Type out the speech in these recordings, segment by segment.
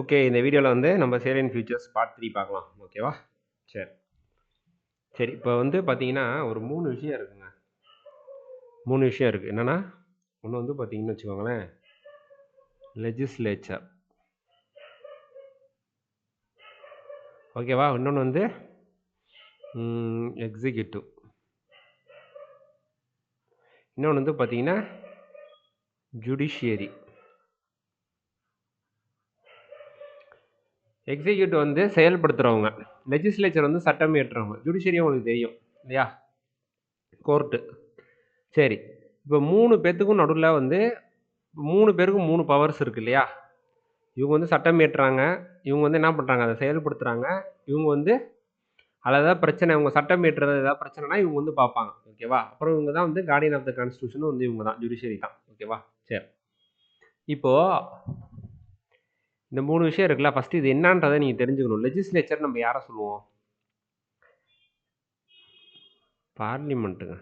Okay, இந்த வீடியோவில் வந்து நம்ம சேலியன் ஃபியூச்சர்ஸ் பார்ட் 3 பார்க்கலாம். ஓகேவா? சரி சரி இப்போ வந்து பார்த்தீங்கன்னா ஒரு 3 விஷயம் இருக்குங்க. 3 விஷயம் இருக்குது. என்னென்னா, ஒன்று வந்து பார்த்தீங்கன்னு வச்சுக்கோங்களேன், லெஜிஸ்லேச்சர். ஓகேவா? இன்னொன்று வந்து எக்ஸிக்யூட்டிவ். இன்னொன்று வந்து பார்த்தீங்கன்னா ஜுடிஷியரி. எக்ஸிக்யூட்டிவ் வந்து செயல்படுத்துகிறவங்க, லெஜிஸ்லேச்சர் வந்து சட்டம் இயற்றுறவங்க, ஜுடிஷியரி உங்களுக்கு தெரியும் இல்லையா? கோர்ட்டு. சரி, இப்போ 3 பேர்த்துக்கும் நடுவில் வந்து 3 பேருக்கும் 3 பவர்ஸ் இருக்கு இல்லையா? இவங்க வந்து சட்டம் இயற்றுறாங்க, இவங்க வந்து என்ன பண்ணுறாங்க, அதை செயல்படுத்துகிறாங்க. இவங்க வந்து அதில் ஏதாவது பிரச்சனை, இவங்க சட்டம் இயற்றுறது ஏதாவது பிரச்சனைனா இவங்க வந்து பார்ப்பாங்க. ஓகேவா? அப்புறம் இவங்க தான் வந்து கார்டியன் ஆஃப் த கான்ஸ்டியூஷன் வந்து இவங்க தான், ஜுடிஷியரி தான். ஓகேவா? சரி, இப்போது இந்த 3 விஷயம் இருக்குல்ல, ஃபஸ்ட்டு இது என்னன்றதை நீங்கள் தெரிஞ்சுக்கணும். லெஜிஸ்லேச்சர் நம்ம யாரை சொல்லுவோம்? பார்லிமெண்ட்டுங்க.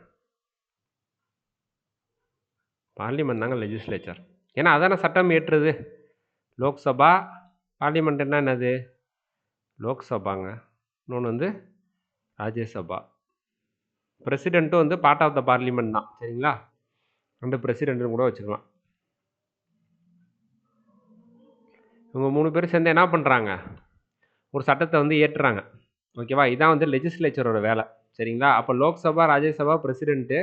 பார்லிமெண்ட் தாங்க லெஜிஸ்லேச்சர். ஏன்னா அதான சட்டம் ஏற்றுறது. லோக்சபா, பார்லிமெண்ட்னா என்னது? லோக்சபாங்க. இன்னொன்று வந்து ராஜ்யசபா. பிரசிடெண்ட்டும் வந்து பார்ட் ஆஃப் த பார்லிமெண்ட் தான். சரிங்களா? அந்த பிரசிடெண்ட்னு கூட வச்சுக்கலாம். இவங்க 3 பேரும் சேர்ந்து என்ன பண்ணுறாங்க, ஒரு சட்டத்தை வந்து ஏற்றுறாங்க. ஓகேவா? இதான் வந்து லெஜிஸ்லேச்சரோட வேலை. சரிங்களா? அப்போ லோக்சபா, ராஜ்யசபா, பிரசிடெண்ட்டு,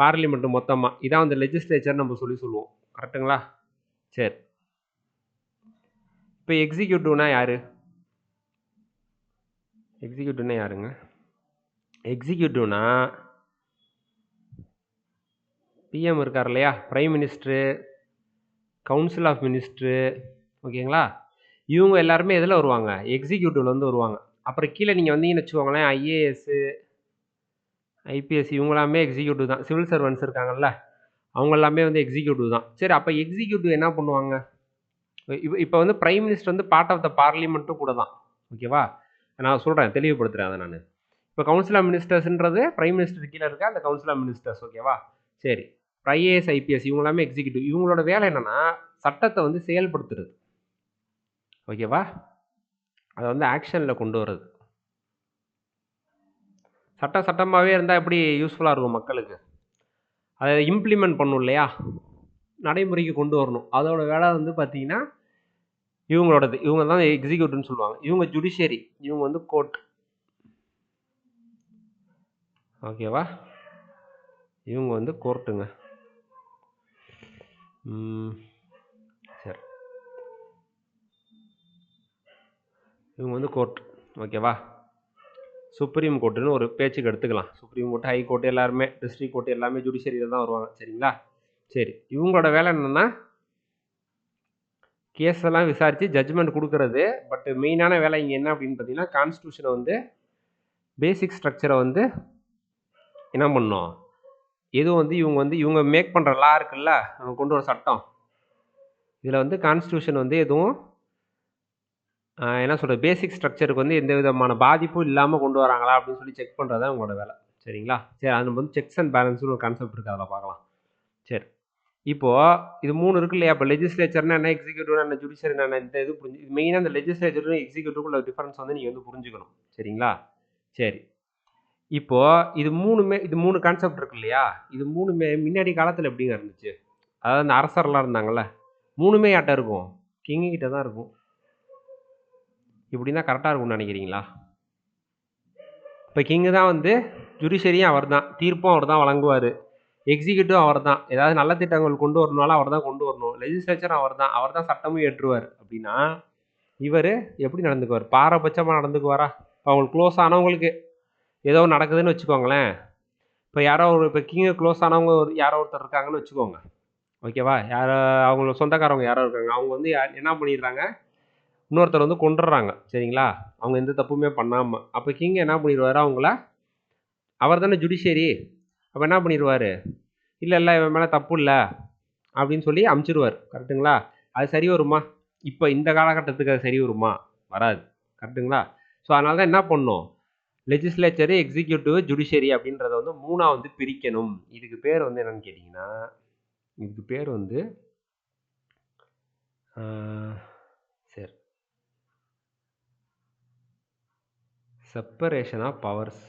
பார்லிமெண்ட் மொத்தமாக இதான் வந்து லெஜிஸ்லேச்சர் நம்ம சொல்லுவோம். கரெக்டுங்களா? சரி, இப்போ எக்ஸிக்யூட்டிவ்னா யாரு? எக்ஸிக்யூட்டிவ்னா யாருங்க? எக்ஸிக்யூட்டிவ்னா பிஎம் இருக்கார் இல்லையா, prime minister, council of minister. ஓகேங்களா? இவங்க எல்லாருமே எதில் வருவாங்க? எக்ஸிக்யூட்டிவ்ல வந்து வருவாங்க. அப்புறம் கீழே நீங்கள் வந்தீங்கன்னு வச்சுக்கோங்களேன், ஐஏஎஸ்ஸு, ஐபிஎஸ் இவங்களாமே எக்ஸிக்யூட்டிவ் தான். சிவில் சர்வன்ட்ஸ் இருக்காங்கல்ல, அவங்க எல்லாமே வந்து எக்ஸிக்யூட்டிவ் தான். சரி, அப்போ எக்ஸிக்யூட்டிவ் என்ன பண்ணுவாங்க? இப்போ வந்து பிரைம் மினிஸ்டர் வந்து பார்ட் ஆஃப் த பார்லிமெண்ட்டும் கூட தான். ஓகேவா? நான் சொல்கிறேன், தெளிவுபடுத்துகிறேன் அதை நான். இப்போ கவுன்சில் ஆஃப் மினிஸ்டர்ஸ்ன்றது பிரைம் மினிஸ்டர் கீழே இருக்க அந்த கவுன்சில் ஆஃப் மினிஸ்டர்ஸ். ஓகேவா? சரி, ஐஏஎஸ், ஐபிஎஸ் இவங்க எல்லாமே எக்ஸிக்யூட்டிவ். இவங்களோட வேலை என்னன்னா சட்டத்தை வந்து செயல்படுத்துறது. ஓகேவா? அதை வந்து ஆக்ஷனில் கொண்டு வர்றது. சட்டமாகவே இருந்தால் எப்படி யூஸ்ஃபுல்லாக இருக்கும் மக்களுக்கு? அதை இம்ப்ளிமெண்ட் பண்ணும் இல்லையா, நடைமுறைக்கு கொண்டு வரணும். அதோட வேலை வந்து பார்த்தீங்கன்னா இவங்களோடது. இவங்க தான் எக்ஸிக்யூட்டிவ்னு சொல்லுவாங்க. இவங்க ஜுடிஷியரி, இவங்க வந்து கோர்ட். ஓகேவா? இவங்க வந்து கோர்ட்டுங்க. சரி, இவங்க வந்து கோர்ட். ஓகேவா? சுப்ரீம் கோர்ட்டுன்னு ஒரு பேச்சுக்கு எடுத்துக்கலாம். சுப்ரீம் கோர்ட், ஹை கோர்ட் எல்லாருமே, டிஸ்ட்ரிக்ட் கோர்ட் எல்லாமே ஜுடிஷியரியில் தான் வருவாங்க. சரிங்களா? சரி, இவங்களோட வேலை என்னென்னா கேஸ் எல்லாம் விசாரித்து ஜட்ஜ்மெண்ட் கொடுக்கறது. பட் மெயினான வேலை இங்கே என்ன அப்படின்னு பார்த்தீங்கன்னா, கான்ஸ்டியூஷனை வந்து பேசிக் ஸ்ட்ரக்சரை வந்து என்ன பண்ணணும், எதுவும் வந்து இவங்க மேக் பண்ணுற லா இருக்குல்ல, அவங்க கொண்டு வர சட்டம், இதில் வந்து கான்ஸ்டியூஷன் வந்து எதுவும் என்ன சொல்கிறது, பேசிக் ஸ்ட்ரக்சருக்கு வந்து எந்த விதமான பாதிப்பும் இல்லாமல் கொண்டு வராங்களா அப்படின்னு சொல்லி செக் பண்ணுறது தான் உங்களோட வேலை. சரிங்களா? சரி, அது வந்து செக்ஸ் அண்ட் பேலன்ஸ்னு ஒரு கான்செப்ட் இருக்குது, அதில் பார்க்கலாம். சரி, இப்போது இது 3 இருக்கு இல்லையா? இப்போ லெஜிஸ்லேச்சர்னா என்ன, எக்ஸிக்யூட்டிவ்னா என்ன, ஜுடிஷியரினா என்ன, இந்த இது புரிஞ்சு மெயினாக இந்த லெஜிஸ்லேச்சரும் எக்ஸிக்யூட்டிவ்க்குள்ள டிஃபரன்ஸ் வந்து நீங்கள் வந்து புரிஞ்சுக்கணும். சரிங்களா? சரி, இப்போது இது 3 கான்செப்ட் இருக்கு இல்லையா? இது 3மே முன்னாடி காலத்தில் எப்படிங்க இருந்துச்சு? அதாவது இந்த அரசர்லாம் இருந்தாங்கல்ல, 3மே யார்கிட்ட இருக்கும்? கிங்கு கிட்ட தான் இருக்கும். இப்படி தான் கரெக்டாக இருக்கும்னு நினைக்கிறீங்களா? இப்போ கிங்கு தான் வந்து ஜுடிஷியரியும் அவர் தான், தீர்ப்பும் அவர் தான் வழங்குவார், எக்ஸிக்யூட்டிவ் அவர் தான், ஏதாவது நல்ல திட்டங்கள் கொண்டு வரணும்னாலும் அவர் தான் கொண்டு வரணும், லெஜிஸ்லேச்சர் அவர் தான் சட்டமும் ஏற்றுவார். அப்படின்னா இவர் எப்படி நடந்துக்குவார்? பாரபட்சமாக நடந்துக்குவாரா? அவங்களுக்கு க்ளோஸ் ஆனவங்களுக்கு ஏதோ நடக்குதுன்னு வச்சுக்கோங்களேன். இப்போ கிங்கு க்ளோஸ் ஆனவங்க யாரோ ஒருத்தர் இருக்காங்கன்னு வச்சுக்கோங்க. ஓகேவா? யாரோ அவங்களோட சொந்தக்காரவங்க யாரோ இருக்காங்க, அவங்க வந்து என்ன பண்ணிடுறாங்க, இன்னொருத்தர் வந்து கொண்டுடுறாங்க. சரிங்களா? அவங்க எந்த தப்புமே பண்ணாமல். அப்போ கிங் என்ன பண்ணிடுவார், அவங்கள, அவர் தானே ஜுடிஷியரி, அப்போ என்ன பண்ணிடுவார், இல்லை இவன் மேலே தப்பு இல்லை அப்படின்னு சொல்லி அமுச்சிடுவார். கரெக்டுங்களா? அது சரி வருமா? இப்போ இந்த காலகட்டத்துக்கு அது சரி வருமா? வராது. கரெக்டுங்களா? ஸோ அதனால தான் என்ன பண்ணணும், லெஜிஸ்லேச்சரு, எக்ஸிக்யூட்டிவ், ஜுடிஷியரி அப்படின்றத வந்து 3ஆ வந்து பிரிக்கணும். இதுக்கு பேர் வந்து என்னன்னு கேட்டிங்கன்னா, இதுக்கு பேர் வந்து சரி செப்பரேஷன் ஆஃப் பவர்ஸ்.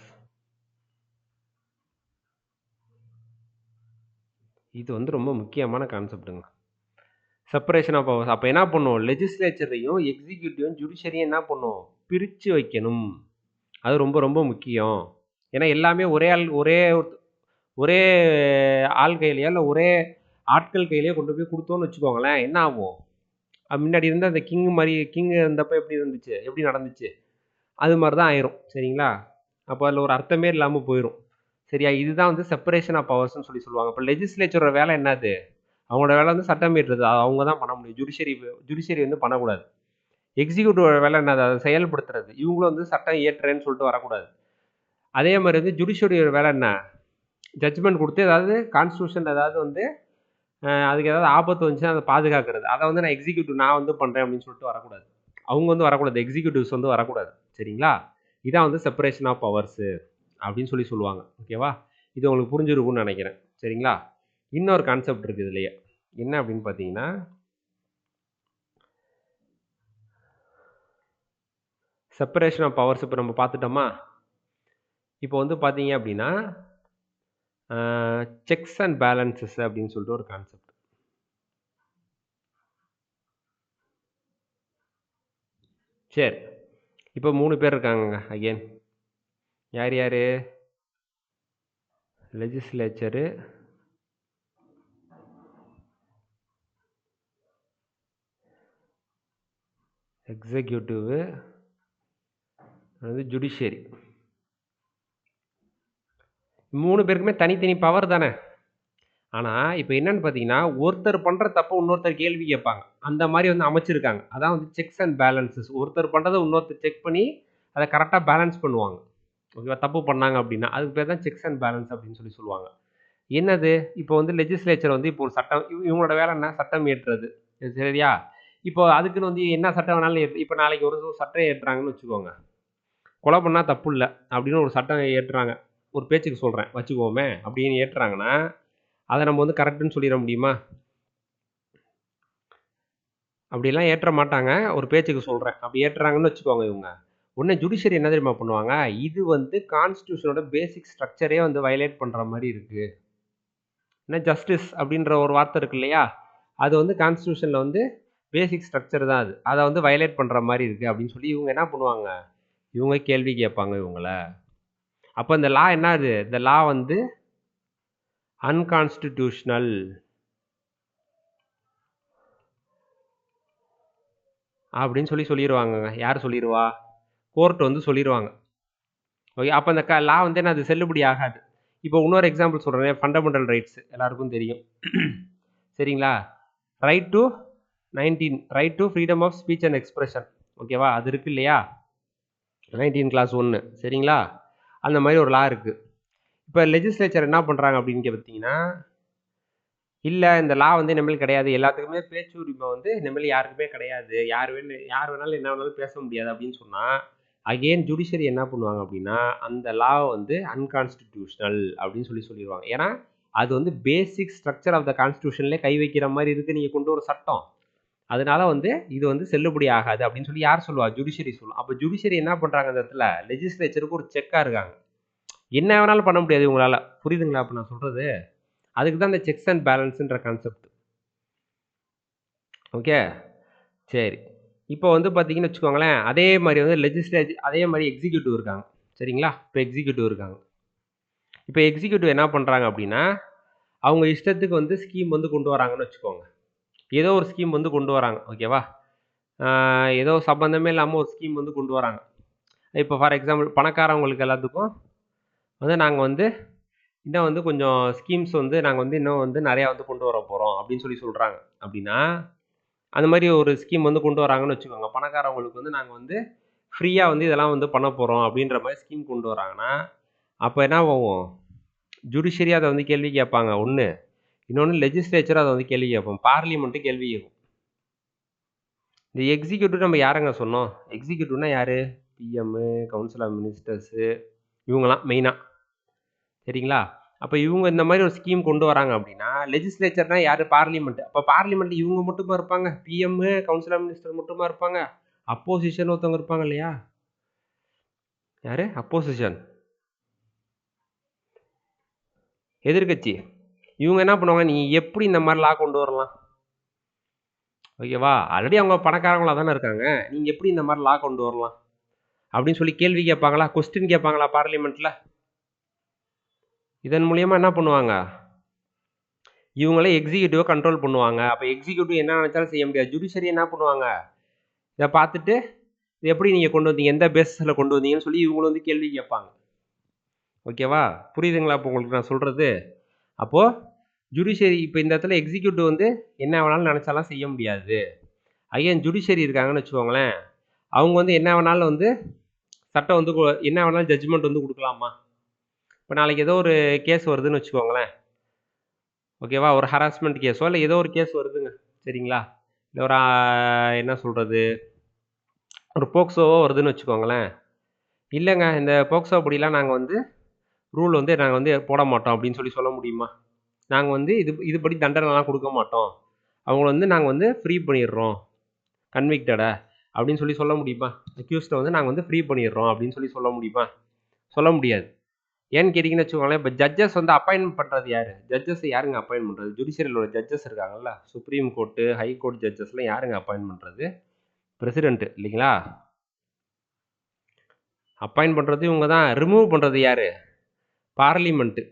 இது வந்து ரொம்ப முக்கியமான கான்செப்ட்டுங்க. Separation of powers. அப்போ என்ன பண்ணும், லெஜிஸ்லேச்சரையும் எக்ஸிக்யூட்டிவும் ஜுடிஷியரியும் என்ன பண்ணும், பிரித்து வைக்கணும். அது ரொம்ப ரொம்ப முக்கியம். ஏன்னா எல்லாமே ஒரே ஆள் கையிலையோ இல்லை ஒரே ஆட்கள் கையிலேயே கொண்டு போய் கொடுத்தோன்னு வச்சுக்கோங்களேன், என்ன ஆகும், முன்னாடி இருந்த அந்த கிங் இருந்தப்போ எப்படி நடந்துச்சு, அது மாதிரி தான் ஆயிரும். சரிங்களா? அப்போ அதில் ஒரு அர்த்தமே இல்லாமல் போயிடும். சரியா? இதுதான் வந்து செப்பரேஷன் ஆஃப் பவர்ஸ்னு சொல்லுவாங்க. இப்போ லெஜிஸ்லேச்சரோட வேலை என்னது, அவங்களோட வேலை வந்து சட்டம் இயற்றுறது, அவங்க தான் பண்ண முடியும். ஜுடிஷியரி வந்து பண்ணக்கூடாது. எக்ஸிக்யூட்டிவ் வேலை என்னது, அதை செயல்படுத்துறது. இவங்களும் வந்து சட்டம் இயற்றுறேன்னு சொல்லிட்டு வரக்கூடாது. அதே மாதிரி வந்து ஜுடிஷியரியோட வேலை என்ன, ஜட்ஜ்மெண்ட் கொடுத்து ஏதாவது கான்ஸ்டியூஷன் ஏதாவது வந்து அதுக்கு ஏதாவது ஆபத்து வந்துச்சுன்னா அதை பாதுகாக்கிறது. அதை வந்து நான் வந்து பண்ணுறேன் அப்படின்னு சொல்லிட்டு வரக்கூடாது. அவங்க வந்து வரக்கூடாது, எக்ஸிக்யூட்டிவ்ஸ் வந்து வரக்கூடாது. சரிங்களா? இதான் வந்து செப்பரேஷன் ஆஃப் பவர்ஸு அப்படின்னு சொல்லுவாங்க. ஓகேவா? இது உங்களுக்கு புரிஞ்சிருக்கும்னு நினைக்கிறேன். சரிங்களா? இன்னொரு கான்செப்ட் இருக்குது இதுலையே. என்ன அப்படின்னு பார்த்தீங்கன்னா, செப்பரேஷன் ஆஃப் பவர்ஸ் இப்போ நம்ம பார்த்துட்டோமா. இப்போ வந்து பார்த்தீங்க அப்படின்னா செக்ஸ் அண்ட் பேலன்சஸ் அப்படின்னு சொல்லிட்டு ஒரு கான்செப்ட். சரி, இப்போ 3 பேர் இருக்காங்க. அகெயின் யார் யார், லெஜிஸ்லேச்சரு, எக்ஸிக்யூட்டிவ், அது ஜுடிஷியரி. 3 பேருக்குமே தனித்தனி பவர் தானே. ஆனால் இப்போ என்னன்னு பார்த்தீங்கன்னா, ஒருத்தர் பண்ணுற தப்பை இன்னொருத்தர் கேள்வி கேட்பாங்க. அந்த மாதிரி வந்து அமைச்சிருக்காங்க. அதான் வந்து செக்ஸ் அண்ட் பேலன்சஸ். ஒருத்தர் பண்ணுறதை இன்னொருத்தர் செக் பண்ணி அதை கரெக்டாக பேலன்ஸ் பண்ணுவாங்க. ஓகேவா? தப்பு பண்ணாங்க அப்படின்னா அதுக்கு பேர் தான் செக்ஸ் அண்ட் பேலன்ஸ் அப்படின்னு சொல்லுவாங்க. என்னது, இப்போ வந்து லெஜிஸ்லேச்சர் வந்து இப்போ ஒரு சட்டம், இவங்களோட வேலை என்ன, சட்டம் இயற்றுறது. சரியா? இப்போ அதுக்குன்னு வந்து என்ன சட்டம் வேணாலும் இப்போ நாளைக்கு ஒரு சட்டம் ஏற்றுறாங்கன்னு வச்சுக்கோங்க. கொலை பண்ணால் தப்பு இல்லை அப்படின்னு ஒரு சட்டம் ஏற்றுறாங்க, ஒரு பேச்சுக்கு சொல்கிறேன் வச்சுக்கோமே, அப்படின்னு ஏற்றுறாங்கன்னா அதை நம்ம வந்து கரெக்டுன்னு சொல்லிட முடியுமா? அப்படிலாம் ஏற்ற மாட்டாங்க. ஒரு பேச்சுக்கு சொல்கிறேன், அப்படி ஏற்றுறாங்கன்னு வச்சுக்கோங்க. இவங்க உடனே ஜுடிஷியரி என்ன தெரியுமா பண்ணுவாங்க, இது வந்து கான்ஸ்டியூஷனோட பேசிக் ஸ்ட்ரக்சரே வந்து வயலேட் பண்ணுற மாதிரி இருக்குது. ஏன்னா ஜஸ்டிஸ் அப்படின்ற ஒரு வார்த்தை இருக்கு இல்லையா, அது வந்து கான்ஸ்டியூஷனில் வந்து பேசிக் ஸ்ட்ரக்சர் தான். அதை வந்து வயலேட் பண்ணுற மாதிரி இருக்குது அப்படின்னு சொல்லி இவங்க என்ன பண்ணுவாங்க, இவங்க கேள்வி கேட்பாங்க இவங்கள. அப்போ இந்த லா என்னது, இந்த லா வந்து அன்கான்ஸ்டிடியூஷனல் அப்படின்னு சொல்லிடுவாங்க. யார் சொல்லிடுவா, கோர்ட் வந்து சொல்லிடுவாங்க. ஓகே, அப்போ இந்த லா வந்து என்ன, அது செல்லுபடி ஆகாது. இப்போ இன்னொரு எக்ஸாம்பிள் சொல்கிறேன், ஃபண்டமெண்டல் ரைட்ஸ் எல்லாருக்கும் தெரியும். சரிங்களா? Right to 19, right to freedom of speech and expression. ஓகேவா? அது இருக்கு இல்லையா, 19 கிளாஸ் 1. சரிங்களா? அந்த மாதிரி ஒரு லா இருக்குது. இப்போ லெஜிஸ்லேச்சர் என்ன பண்ணுறாங்க அப்படின்னு பார்த்தீங்கன்னா, இல்லை இந்த லா வந்து இனிமேல் கிடையாது, எல்லாத்துக்குமே பேச்சு உரிமை வந்து இனிமேல் யாருக்குமே கிடையாது, யார் வேணாலும் என்ன வேணாலும் பேச முடியாது அப்படின்னு சொன்னால், அகெயின் ஜுடிஷியரி என்ன பண்ணுவாங்க அப்படின்னா, அந்த லா வந்து அன்கான்ஸ்டிடியூஷனல் அப்படின்னு சொல்லிடுவாங்க. ஏன்னா அது வந்து பேசிக் ஸ்ட்ரக்சர் ஆஃப் த கான்ஸ்டியூஷன்லேயே கை வைக்கிற மாதிரி இருக்குது நீங்கள் கொண்டு ஒரு சட்டம். அதனால வந்து இது வந்து செல்லுபடி ஆகாது அப்படின்னு சொல்லி யார் சொல்லுவா, ஜுடிஷியரி சொல்லுவோம். அப்போ ஜுடிஷியரி என்ன பண்ணுறாங்க, இந்த இடத்துல லெஜிஸ்லேச்சருக்கு ஒரு செக்காக இருக்காங்க. என்ன வேணாலும் பண்ண முடியாது உங்களால். புரியுதுங்களா அப்போ நான் சொல்கிறது? அதுக்கு தான் இந்த செக்ஸ் அண்ட் பேலன்ஸுன்ற கான்செப்ட். ஓகே, சரி. இப்போ வந்து பார்த்தீங்கன்னு வச்சுக்கோங்களேன், அதே மாதிரி வந்து அதே மாதிரி எக்ஸிக்யூட்டிவ் இருக்காங்க. சரிங்களா? இப்போ எக்ஸிக்யூட்டிவ் இருக்காங்க. இப்போ எக்ஸிக்யூட்டிவ் என்ன பண்ணுறாங்க அப்படின்னா, அவங்க இஷ்டத்துக்கு வந்து ஸ்கீம் வந்து கொண்டு வராங்கன்னு வச்சுக்கோங்க. ஏதோ ஒரு ஸ்கீம் வந்து கொண்டு வராங்க. ஓகேவா? ஏதோ சம்மந்தமே இல்லாமல் ஒரு ஸ்கீம் வந்து கொண்டு வராங்க. இப்போ ஃபார் எக்ஸாம்பிள் பணக்காரவங்களுக்கு எல்லாத்துக்கும் வந்து நாங்கள் வந்து இன்னும் வந்து கொஞ்சம் ஸ்கீம்ஸ் வந்து நாங்கள் வந்து இன்னும் வந்து நிறையா வந்து கொண்டு வர போகிறோம் அப்படின்னு சொல்கிறாங்க. அப்படின்னா அந்த மாதிரி ஒரு ஸ்கீம் வந்து கொண்டு வராங்கன்னு வச்சுக்கோங்க. பணக்காரவங்களுக்கு வந்து நாங்கள் வந்து ஃப்ரீயாக வந்து இதெல்லாம் வந்து பண்ண போகிறோம் அப்படின்ற மாதிரி ஸ்கீம் கொண்டு வராங்கன்னா, அப்போ என்ன ஆகும், ஜுடிஷியரி அதை வந்து கேள்வி கேட்பாங்க ஒன்று, இன்னொன்று லெஜிஸ்லேச்சர் அதை வந்து கேள்வி கேட்போம், பார்லிமெண்ட்டு கேள்வி கேட்கும். இந்த எக்ஸிக்யூட்டிவ் நம்ம யாருங்க சொன்னோம், எக்ஸிக்யூட்டிவ்னா யார், பிஎம்மு, கவுன்சில் ஆஃப் மினிஸ்டர்ஸு, இவங்களாம் மெயினாக. சரிங்களா? அப்போ இவங்க இந்த மாதிரி ஒரு ஸ்கீம் கொண்டு வராங்க அப்படின்னா, லெஜிஸ்லேச்சர்னா யார், பார்லிமெண்ட். அப்போ பார்லிமெண்ட் இவங்க மட்டுமா இருப்பாங்க, பிஎம்மு, கவுன்சில் ஆஃப் மினிஸ்டர் மட்டுமா இருப்பாங்க, அப்போசிஷன் ஒருத்தவங்க இருப்பாங்க இல்லையா? யாரு? அப்போசிஷன், எதிர்க்கட்சி. இவங்க என்ன பண்ணுவாங்க, நீ எப்படி இந்த மாதிரி லா கொண்டு வரலாம்? ஓகேவா? ஆல்ரெடி அவங்க பணக்காரங்களா தானே இருக்காங்க. நீங்க எப்படி இந்த மாதிரி லா கொண்டு வரலாம் அப்படின்னு சொல்லி கேள்வி கேட்பாங்களா? கொஸ்டின் கேட்பாங்களா பார்லிமெண்ட்ல? இதன் மூலியமா என்ன பண்ணுவாங்க, இவங்களே எக்ஸிக்யூட்டிவை கண்ட்ரோல் பண்ணுவாங்க. அப்போ எக்ஸிக்யூட்டிவ் என்ன நினைச்சாலும் செய்ய முடியாது. ஜுடிஷியரி என்ன பண்ணுவாங்க, இதை பார்த்துட்டு இது எப்படி நீங்கள் கொண்டு வந்தீங்க, எந்த பேஸில் கொண்டு வந்தீங்கன்னு சொல்லி இவங்களும் வந்து கேள்வி கேட்பாங்க. ஓகேவா? புரியுதுங்களா இப்போ உங்களுக்கு நான் சொல்கிறது? அப்போது ஜுடிஷியரி இப்போ இந்த இடத்துல எக்ஸிக்யூட்டிவ் வந்து என்ன வேணாலும் நினச்சாலாம் செய்ய முடியாது. அகைன் ஜுடிஷியரி இருக்காங்கன்னு வச்சுக்கோங்களேன், அவங்க வந்து என்ன வேணாலும் வந்து சட்டம் வந்து என்ன வேணாலும் ஜட்ஜ்மெண்ட் வந்து கொடுக்கலாமா? இப்போ நாளைக்கு ஏதோ ஒரு கேஸ் வருதுன்னு வச்சுக்கோங்களேன், ஓகேவா? ஒரு ஹராஸ்மெண்ட் கேஸோ இல்லை ஏதோ ஒரு கேஸ் வருதுங்க, சரிங்களா? இல்லை ஒரு என்ன சொல்கிறது, ஒரு போக்சோவோ வருதுன்னு வச்சுக்கோங்களேன். இல்லைங்க, இந்த போக்சோ அப்படிலாம் நாங்கள் வந்து ரூல் வந்து நாங்கள் வந்து போட மாட்டோம் அப்படின்னு சொல்லி சொல்ல முடியுமா? நாங்கள் வந்து இதுபடி தண்டனைலாம் கொடுக்க மாட்டோம், அவங்கள வந்து நாங்கள் வந்து ஃப்ரீ பண்ணிடுறோம் கன்விக்டடை அப்படின்னு சொல்லி சொல்ல முடியுமா? அக்யூஸ்டை வந்து நாங்கள் வந்து ஃப்ரீ பண்ணிடுறோம் அப்படின்னு சொல்லி சொல்ல முடியுமா? சொல்ல முடியாது. ஏன்னு கேட்டிங்கன்னு வச்சுக்கோங்களேன், இப்போ ஜட்ஜஸ் வந்து அப்பாயின்மெண்ட் பண்ணுறது யார்? ஜட்ஜஸ் யாருங்க அப்பாயின்ட் பண்ணுறது? ஜுடிஷியரியில் ஜட்ஜஸ் இருக்காங்கல்ல, சுப்ரீம் கோர்ட்டு, ஹை கோர்ட் ஜட்ஜஸ்லாம் யாருங்க அப்பாயின்ட் பண்ணுறது? பிரசிடென்ட் இல்லைங்களா? அப்பாயின்ட் பண்ணுறது இவங்க தான். ரிமூவ் பண்ணுறது யார்? பார்லிமெண்ட்டு.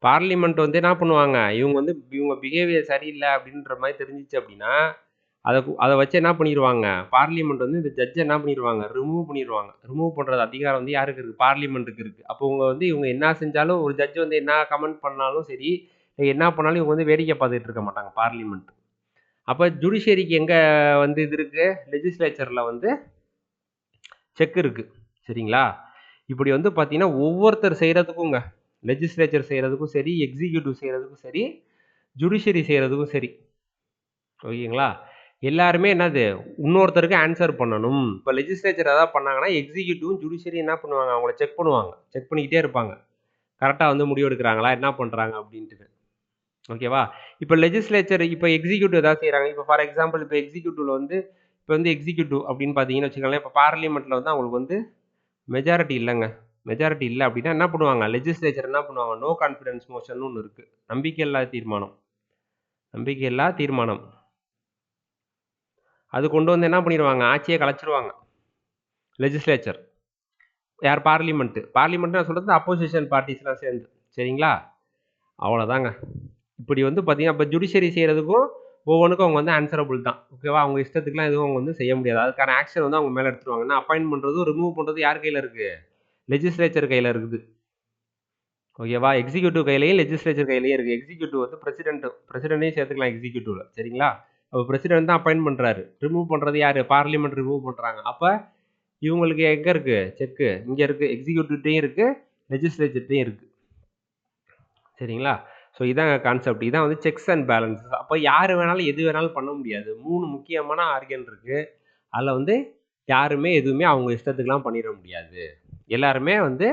பார்லிமெண்ட் வந்து என்ன பண்ணுவாங்க, இவங்க பிஹேவியர் சரியில்லை அப்படின்ற மாதிரி தெரிஞ்சிச்சு அப்படின்னா அதை வச்சு என்ன பண்ணிடுவாங்க, பார்லிமெண்ட் வந்து இந்த ஜட்ஜை என்ன பண்ணிடுவாங்க, ரிமூவ் பண்ணிடுவாங்க. ரிமூவ் பண்ணுறது அதிகாரம் வந்து யாருக்கு இருக்குது? பார்லிமெண்ட்டுக்கு இருக்குது. அப்போ இவங்க என்ன செஞ்சாலும், ஒரு ஜட்ஜ் வந்து என்ன கமெண்ட் பண்ணாலும் சரி, என்ன பண்ணாலும் இவங்க வந்து வேடிக்கை பார்த்துட்டு இருக்க மாட்டாங்க பார்லிமெண்ட். அப்போ ஜுடிஷியரிக்கு எங்கே வந்து இது இருக்குது, லெஜிஸ்லேச்சரில் வந்து செக் இருக்குது, சரிங்களா? இப்படி வந்து பார்த்தீங்கன்னா ஒவ்வொருத்தர் செய்கிறதுக்குங்க, லெஜிஸ்லேச்சர் செய்கிறதுக்கும் சரி, எக்ஸிக்யூட்டிவ் செய்கிறதுக்கும் சரி, ஜுடிஷியரி செய்கிறதுக்கும் சரி, ஓகேங்களா? எல்லாருமே என்னது, இன்னொருத்தருக்கு ஆன்சர் பண்ணணும். இப்போ லெஜிஸ்லேச்சர் ஏதாவது பண்ணாங்கன்னா எக்ஸிக்யூட்டிவும் ஜுடிஷியரி என்ன பண்ணுவாங்க, அவங்கள செக் பண்ணுவாங்க, செக் பண்ணிக்கிட்டே இருப்பாங்க, கரெக்டாக வந்து முடிவு எடுக்கிறாங்களா, என்ன பண்ணுறாங்க அப்படின்ட்டு. ஓகேவா? இப்போ லெஜிஸ்லேச்சர் இப்போ எக்ஸிக்யூட்டிவ் ஏதாவது செய்கிறாங்க. இப்போ ஃபார் எக்ஸாம்பிள் இப்போ எக்ஸிக்யூட்டிவ்ல வந்து எக்ஸிக்யூட்டிவ் அப்படின்னு பார்த்தீங்கன்னு வச்சுக்கோங்களேன், இப்போ பார்லிமெண்ட்டில் வந்து அவங்களுக்கு வந்து மெஜாரிட்டி இல்லைங்க. மெஜாரிட்டி இல்லை அப்படின்னா என்ன பண்ணுவாங்க, லெஜிஸ்லேச்சர் என்ன பண்ணுவாங்க, நோ கான்ஃபிடன்ஸ் மோஷன் ஒன்று இருக்குது, நம்பிக்கையில்லா தீர்மானம். நம்பிக்கையில்லா தீர்மானம் அது கொண்டு வந்து என்ன பண்ணிடுவாங்க, ஆட்சியை கலைச்சிருவாங்க லெஜிஸ்லேச்சர். யார்? பார்லிமெண்ட்டு. பார்லிமெண்ட் நான் சொல்கிறது அப்போசிஷன் பார்ட்டிஸ்லாம் சேர்ந்து, சரிங்களா? அவ்வளோதாங்க. இப்படி வந்து பார்த்தீங்கன்னா இப்போ ஜுடிஷியரி செய்கிறதுக்கும் ஒவ்வொன்றுக்கும் அவங்க வந்து ஆன்சரபிள் தான், ஓகேவா? அவங்க இஷ்டத்துக்குலாம் எதுவும் அவங்க வந்து செய்ய முடியாது. அதுக்கான ஆக்ஷன் வந்து அவங்க மேலே எடுத்துருவாங்க. ஏன்னா அப்பாயின்ட் பண்ணுறதும் ரிமூவ் பண்ணுறது யார் கையில் இருக்குது? லெஜிஸ்லேச்சர் கையில் இருக்குது, ஓகேவா? எக்ஸிக்யூட்டிவ் கையிலையும் லெஜிஸ்லேச்சர் கையிலையும் இருக்குது. எக்ஸிக்யூட்டிவ் வந்து பிரசிடென்ட்டையும் சேர்த்துக்கலாம் எக்ஸிக்யூட்டிவில், சரிங்களா? அப்போ பிரசிடென்ட் தான் அப்பாயின்ட் பண்ணுறாரு. ரிமூவ் பண்ணுறது யார்? பார்லிமெண்ட் ரிமூவ் பண்ணுறாங்க. அப்போ இவங்களுக்கு எங்கே இருக்குது செக்கு? இங்கே இருக்குது, எக்ஸிக்யூட்டிவ்ட்டையும் இருக்குது, லெஜிஸ்லேச்சர்ட்டையும் இருக்குது, சரிங்களா? ஸோ இதான் கான்செப்ட். இதான் வந்து செக்ஸ் அண்ட் பேலன்ஸஸ். அப்போ யார் வேணாலும் எது வேணாலும் பண்ண முடியாது. 3 முக்கியமான ஆர்கன் இருக்குது. அதில் வந்து யாருமே எதுவுமே அவங்க இஷ்டத்துக்குலாம் பண்ணிட முடியாது. எல்லாருமே வந்து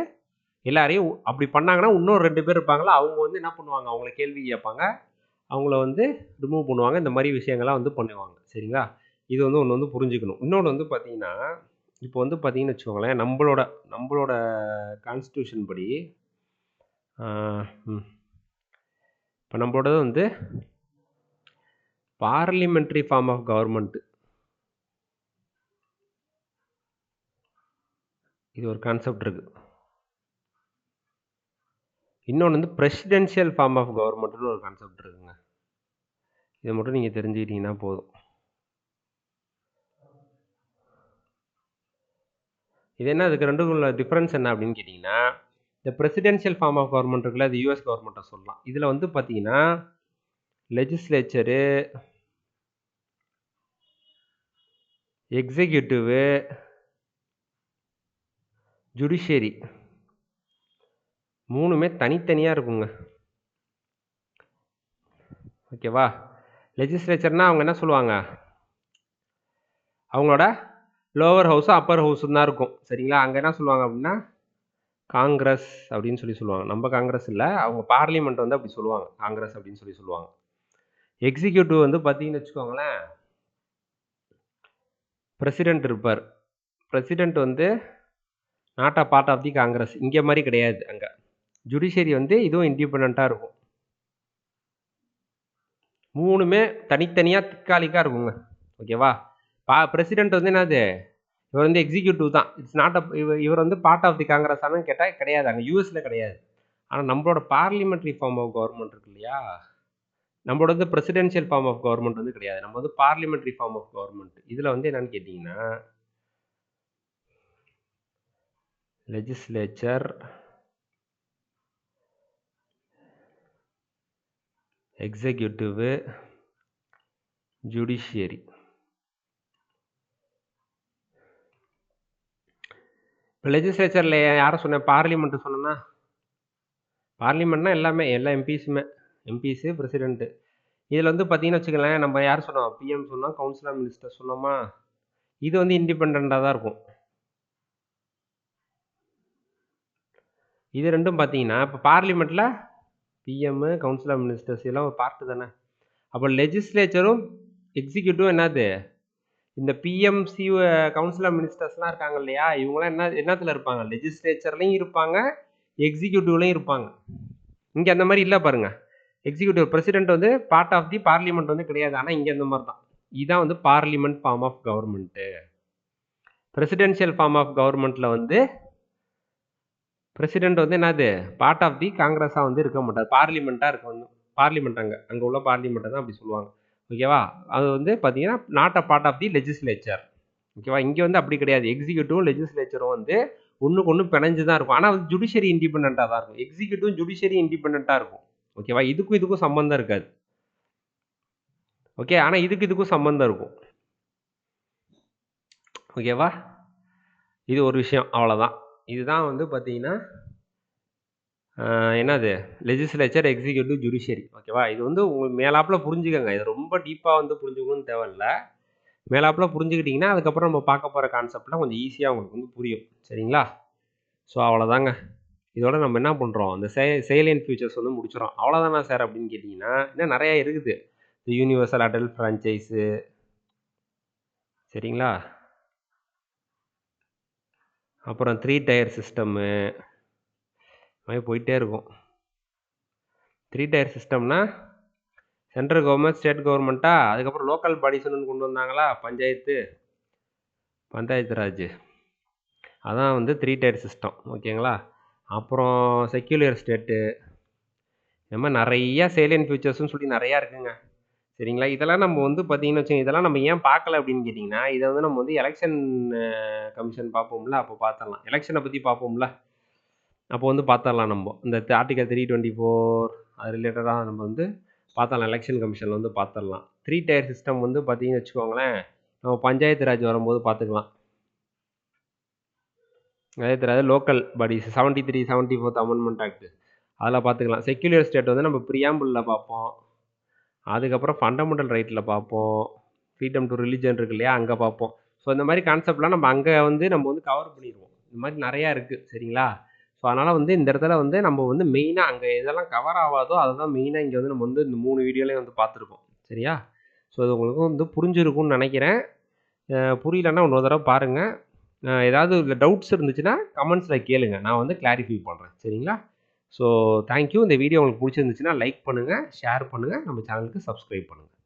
எல்லாரையும் அப்படி பண்ணாங்கன்னா இன்னொரு 2 பேர் இருப்பாங்களா, அவங்க வந்து என்ன பண்ணுவாங்க, அவங்கள கேள்வி கேட்பாங்க, அவங்கள வந்து ரிமூவ் பண்ணுவாங்க. இந்த மாதிரி விஷயங்கள்லாம் வந்து பண்ணுவாங்க, சரிங்களா? இது வந்து ஒன்று வந்து புரிஞ்சுக்கணும். இன்னொன்று வந்து பார்த்தீங்கன்னா, இப்போ வந்து பார்த்தீங்கன்னு வச்சுக்கோங்களேன், நம்மளோட கான்ஸ்டியூஷன் படி இப்போ நம்மளோடது வந்து பார்லிமெண்ட்ரி ஃபார்ம் ஆஃப் கவர்மெண்ட், இது ஒரு கான்செப்ட் இருக்குது. இன்னொன்று வந்து பிரசிடென்ஷியல் ஃபார்ம் ஆஃப் கவர்மெண்ட்னு ஒரு கான்செப்ட் இருக்குங்க. இதை மட்டும் நீங்கள் தெரிஞ்சுக்கிட்டீங்கன்னா போதும். இது என்ன, அதுக்கு ரெண்டுக்குள்ள டிஃப்ரென்ஸ் என்ன அப்படின்னு கேட்டிங்கன்னா, இந்த பிரசிடென்ஷியல் ஃபார்ம் ஆஃப் கவர்மெண்ட் இருக்குல்ல, அது யூஎஸ் கவர்மெண்ட்டை சொல்லலாம். இதில் வந்து பார்த்தீங்கன்னா லெஜிஸ்லேச்சரு, எக்ஸிக்யூட்டிவ், ஜுடிஷியரி 3மே தனித்தனியாக இருக்குங்க, ஓகேவா? லெஜிஸ்லேச்சர்னால் அவங்க என்ன சொல்லுவாங்க, அவங்களோட லோவர் ஹவுஸும் அப்பர் ஹவுஸும் தான் இருக்கும், சரிங்களா? அங்கே என்ன சொல்லுவாங்க அப்படின்னா காங்கிரஸ் அப்படின்னு சொல்லி சொல்லுவாங்க. நம்ம காங்கிரஸ் இல்லை, அவங்க பார்லிமெண்ட் வந்து அப்படி சொல்லுவாங்க, காங்கிரஸ் அப்படின்னு சொல்லி சொல்லுவாங்க. எக்ஸிக்யூட்டிவ் வந்து பார்த்தீங்கன்னு வச்சுக்கோங்களேன், பிரசிடென்ட் இருப்பார். பிரசிடென்ட் வந்து not a part of the Congress. இங்கே மாதிரி கிடையாது. அங்கே ஜுடிஷியரி வந்து இதுவும் இண்டிபெண்ட்டாக இருக்கும். 3மே தனித்தனியாக திக்காலிக்காக இருக்குங்க. ஓகேவா? பிரசிடென்ட் வந்து என்னது, இவர் வந்து எக்ஸிக்யூட்டிவ் தான். இட்ஸ் நாட் அ இவர் வந்து பார்ட் ஆஃப் தி காங்கிரஸ் ஆனு கேட்டால் கிடையாது. அங்கே யூஎஸில் கிடையாது. ஆனால் நம்மளோட பார்லிமெண்ட்ரி ஃபார்ம் ஆஃப் கவர்மெண்ட் இருக்கு இல்லையா, நம்மளோட வந்து பிரசிடென்ஷியல் ஃபார்ம் ஆஃப் கவர்மெண்ட் வந்து கிடையாது. நம்ம வந்து பார்லிமெண்ட்ரி ஃபார்ம் ஆஃப் கவர்மெண்ட். இதில் வந்து என்னன்னு கேட்டிங்கன்னா, லெஜிஸ்லேச்சர், எக்ஸிக்யூட்டிவ், ஜுடிஷியரி. இப்போ லெஜிஸ்லேச்சரில் யாரை சொன்னேன், பார்லிமெண்ட் சொன்னேன்னா, பார்லிமெண்ட்னா எல்லாமே எல்லா எம்பிஸு பிரசிடென்ட்டு. இதில் வந்து பார்த்தீங்கன்னு வச்சுக்கோங்களேன், நம்ம யார் சொன்னோம், பிஎம் சொன்னோம், கவுன்சில் ஆஃப் மினிஸ்டர் சொன்னோமா, இது வந்து இண்டிபெண்ட்டாக தான் இருக்கும். இது ரெண்டும் பார்த்தீங்கன்னா இப்போ பார்லிமெண்ட்டில் பிஎம், கவுன்சில் ஆஃப் மினிஸ்டர்ஸ் எல்லாம் ஒரு பார்ட்டு தானே. அப்போ லெஜிஸ்லேச்சரும் எக்ஸிக்யூட்டிவும் என்னது, இந்த பிஎம்சி கவுன்சில் ஆஃப் மினிஸ்டர்ஸ்லாம் இருக்காங்க இல்லையா, இவங்களாம் என்னத்தில் இருப்பாங்க, லெஜிஸ்லேச்சர்லையும் இருப்பாங்க, எக்ஸிக்யூட்டிவ்லையும் இருப்பாங்க. இங்கே அந்த மாதிரி இல்லை பாருங்க. எக்ஸிக்யூட்டிவ் பிரசிடென்ட் வந்து பார்ட் ஆஃப் தி பார்லிமெண்ட் வந்து கிடையாது. ஆனால் இங்கே அந்த மாதிரி தான். இதுதான் வந்து parliament form of government. Presidential form of கவர்மெண்ட்டில் வந்து பிரசிடென்ட் வந்து என்னது, பார்ட் ஆஃப் தி காங்கிரஸாக வந்து இருக்க மாட்டார், பார்லிமெண்ட்டாக இருக்க வந்து பார்லிமெண்ட் அங்கே உள்ள பார்லிமெண்ட்டை தான் அப்படி சொல்லுவாங்க. ஓகேவா? அது வந்து பார்த்தீங்கன்னா not a part of the legislature. ஓகேவா? இங்கே வந்து அப்படி கிடையாது. எக்ஸிக்யூட்டிவும் லெஜிஸ்லேச்சரும் வந்து ஒன்றுக்கு ஒன்று பிணைஞ்சு தான் இருக்கும். ஆனால் ஜுடிஷியரி இண்டிபெண்ட்டாக தான் இருக்கும். எக்ஸிக்யூட்டிவ் ஜுடிஷியரி இண்டிபெண்ட்டாக இருக்கும். ஓகேவா? இதுக்கும் சம்மந்தம் இருக்காது. ஓகே, ஆனால் இதுக்கும் சம்மந்தம் இருக்கும். ஓகேவா? இது ஒரு விஷயம், அவ்வளோதான். இதுதான் வந்து பார்த்தீங்கன்னா என்னது, லெஜிஸ்லேச்சர், எக்ஸிக்யூட்டிவ், ஜுடிஷியரி. ஓகேவா? இது வந்து உங்களுக்கு மேலாப்பில் புரிஞ்சுக்கோங்க. இது ரொம்ப டீப்பாக வந்து புரிஞ்சுக்கணும்னு தேவையில்ல. மேலாப்பில் புரிஞ்சுக்கிட்டிங்கன்னா அதுக்கப்புறம் நம்ம பார்க்க போகிற கான்செப்ட்லாம் கொஞ்சம் ஈஸியாக உங்களுக்கு வந்து புரியும். சரிங்களா? ஸோ அவ்வளோதாங்க. இதோட நம்ம என்ன பண்ணுறோம், இந்த சேலியன்ட் ஃபியூச்சர்ஸ் வந்து முடிச்சிடும். அவ்வளோதானா சார் அப்படின்னு கேட்டிங்கன்னா, இன்னும் நிறையா இருக்குது. இந்த யூனிவர்சல் அடல்ட் ஃப்ரான்ச்சைஸு, சரிங்களா, அப்புறம் 3 டயர் சிஸ்டம்மு, மாதிரி போயிட்டே இருக்கும். 3 டயர் சிஸ்டம்னா சென்ட்ரல் கவர்மெண்ட், ஸ்டேட் கவர்மெண்ட்டா, அதுக்கப்புறம் லோக்கல் பாடிஸ்னு கொண்டு வந்தாங்களா, பஞ்சாயத்து ராஜ், அதான் வந்து 3 டயர் சிஸ்டம். ஓகேங்களா? அப்புறம் செக்யூலர் ஸ்டேட்டு, இந்த மாதிரி நிறையா சேலியன்ட் ஃபியூச்சர்ஸ்னு சொல்லி நிறையா இருக்குங்க. சரிங்களா? இதெல்லாம் நம்ம வந்து பார்த்தீங்கன்னு வச்சுக்கோங்க, இதெல்லாம் நம்ம ஏன் பார்க்கல அப்படின்னு கேட்டிங்கன்னா, இதை வந்து நம்ம வந்து எலெக்ஷன் கமிஷன் பார்ப்போம்ல, அப்போ பார்த்துடலாம். எலெக்ஷனை பற்றி பார்ப்போம்ல, அப்போ வந்து பார்த்துடலாம். நம்ம இந்த ஆர்டிகல் 324 அது ரிலேட்டடாக நம்ம வந்து பார்த்தரலாம். எலெக்ஷன் கமிஷனில் வந்து பார்த்துடலாம். 3 டயர் சிஸ்டம் வந்து பார்த்தீங்கன்னு வச்சுக்கோங்களேன், நம்ம பஞ்சாயத்து ராஜ் வரும்போது பார்த்துக்கலாம். Panchayat Raj local bodies 73, 74th amendment act, அதில் பார்த்துக்கலாம். செக்யூலர் ஸ்டேட் வந்து நம்ம ப்ரியாம்பிளில் பார்ப்போம். அதுக்கப்புறம் ஃபண்டமெண்டல் ரைட்டில் பார்ப்போம். ஃப்ரீடம் டு ரிலிஜன் இருக்கு இல்லையா, அங்கே பார்ப்போம். ஸோ இந்த மாதிரி கான்செப்ட்லாம் நம்ம அங்கே வந்து நம்ம வந்து கவர் பண்ணிடுவோம். இந்த மாதிரி நிறையா இருக்குது. சரிங்களா? ஸோ அதனால் வந்து இந்த இடத்துல வந்து நம்ம வந்து மெயினாக அங்கே எதெல்லாம் கவர் ஆகாதோ அதை தான் மெயினாக இங்கே வந்து நம்ம வந்து இந்த 3 வீடியோலையும் வந்து பார்த்துருக்கோம். சரியா? ஸோ இது உங்களுக்கு வந்து புரிஞ்சிருக்கும்னு நினைக்கிறேன். புரியலன்னா இன்னொரு தடவை பாருங்கள். ஏதாவது இல்லை டவுட்ஸ் இருந்துச்சுன்னா கமெண்ட்ஸில் கேளுங்க, நான் வந்து கிளாரிஃபை பண்ணுறேன். சரிங்களா? So thank you. இந்த வீடியோ உங்களுக்கு பிடிச்சிருந்துச்சுன்னா லைக் பண்ணுங்கள், ஷேர் பண்ணுங்கள், நம்ம சேனலுக்கு சப்ஸ்கிரைப் பண்ணுங்கள்.